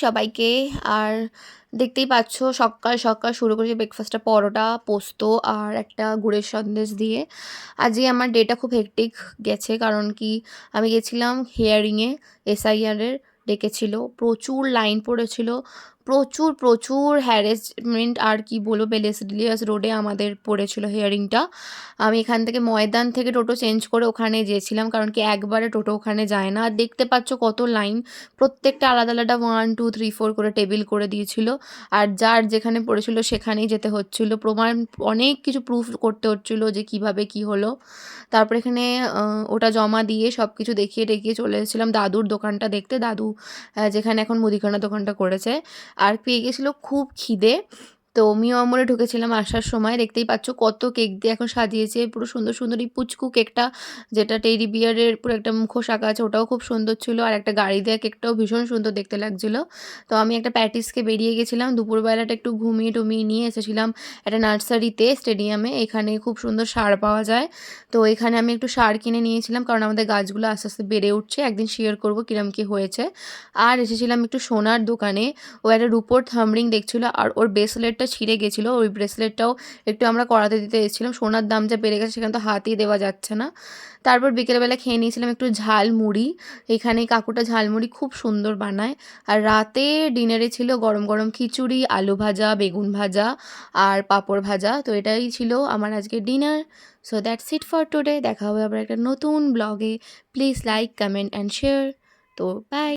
সবাইকে। আর দেখতেই পাচ্ছ সকাল সকাল শুরু করেছি ব্রেকফাস্টটা পরোটা, পোস্ত আর একটা গুড়ের সন্দেশ দিয়ে। আজকে আমার ডেটা খুব হেক্টিক গেছে, কারণ কি আমি গেছিলাম হিয়ারিংয়ে, এসআইআরের ডেকেছিল, প্রচুর লাইন পড়েছিল, প্রচুর প্রচুর হ্যারাসমেন্ট। আর কি বলবো, বেলেসলিয়াস রোডে আমাদের পড়েছিল হিয়ারিংটা। আমি এখান থেকে ময়দান থেকে টোটো চেঞ্জ করে ওখানে গিয়েছিলাম, কারণ কি একবারে টোটো ওখানে যায় না। আর দেখতে পাচ্ছ কত লাইন, প্রত্যেকটা আলাদা আলাদা 1 2 3 4 করে টেবিল করে দিয়েছিল। আর যার যেখানে পড়েছিল সেখানেই যেতে হচ্ছিল, প্রমাণ অনেক কিছু প্রুফ করতে হচ্ছিল যে কিভাবে কি হলো। তারপর এখানে ওটা জমা দিয়ে সব কিছু দেখিয়ে টেকিয়ে চলে এসেছিলাম দাদুর দোকানটা দেখতে। দাদু যেখানে এখন মুদিখানা দোকানটা করেছে। আর পেয়ে গেছিলো খুব খিদে, তো মিও আমরে ঢুকেছিলাম আসার সময়। দেখতেই পাচ্ছ কত কেক দিয়ে এখন সাজিয়েছে, পুরো সুন্দর সুন্দর। এই পুচকু কেকটা, যেটা টেডি বিয়ারের পুরো একটা মুখোশ আঁকা আছে, ওটাও খুব সুন্দর ছিল। আর একটা গাড়ি দেওয়া কেকটাও ভীষণ সুন্দর দেখতে লাগছিলো। তো আমি একটা প্যাটিসকে বেরিয়ে গেছিলাম, দুপুরবেলাটা একটু ঘুমিয়ে টুমিয়ে নিয়ে এসেছিলাম একটা নার্সারিতে, স্টেডিয়ামে। এখানে খুব সুন্দর সার পাওয়া যায়, তো এখানে আমি একটু সার কিনে নিয়েছিলাম, কারণ আমাদের গাছগুলো আস্তে আস্তে বেড়ে উঠছে। একদিন শেয়ার করবো কিরম কী হয়েছে। আর এসেছিলাম একটু সোনার দোকানে, ও একটা রুপোর থাম্বরিং দেখছিলো, আর ওর ব্রেসলেটটা ছিঁড়ে গেছিলো, ওই ব্রেসলেটটাও একটু আমরা করাতে দিতে এসেছিলাম। সোনার দাম যা বেড়ে গেছে, সেখানে তো হাতই দেওয়া যাচ্ছে না। তারপর বিকেলবেলা খেয়ে নিয়েছিলাম একটু ঝালমুড়ি। এখানে কাকুটা ঝালমুড়ি খুব সুন্দর বানায়। আর রাতে ডিনারে ছিল গরম গরম খিচুড়ি, আলু ভাজা, বেগুন ভাজা আর পাঁপড় ভাজা। তো এটাই ছিল আমার আজকে dinner. So that's it for today. দেখা হবে আবার একটা নতুন ব্লগে। Please like, comment and share. তো বাই।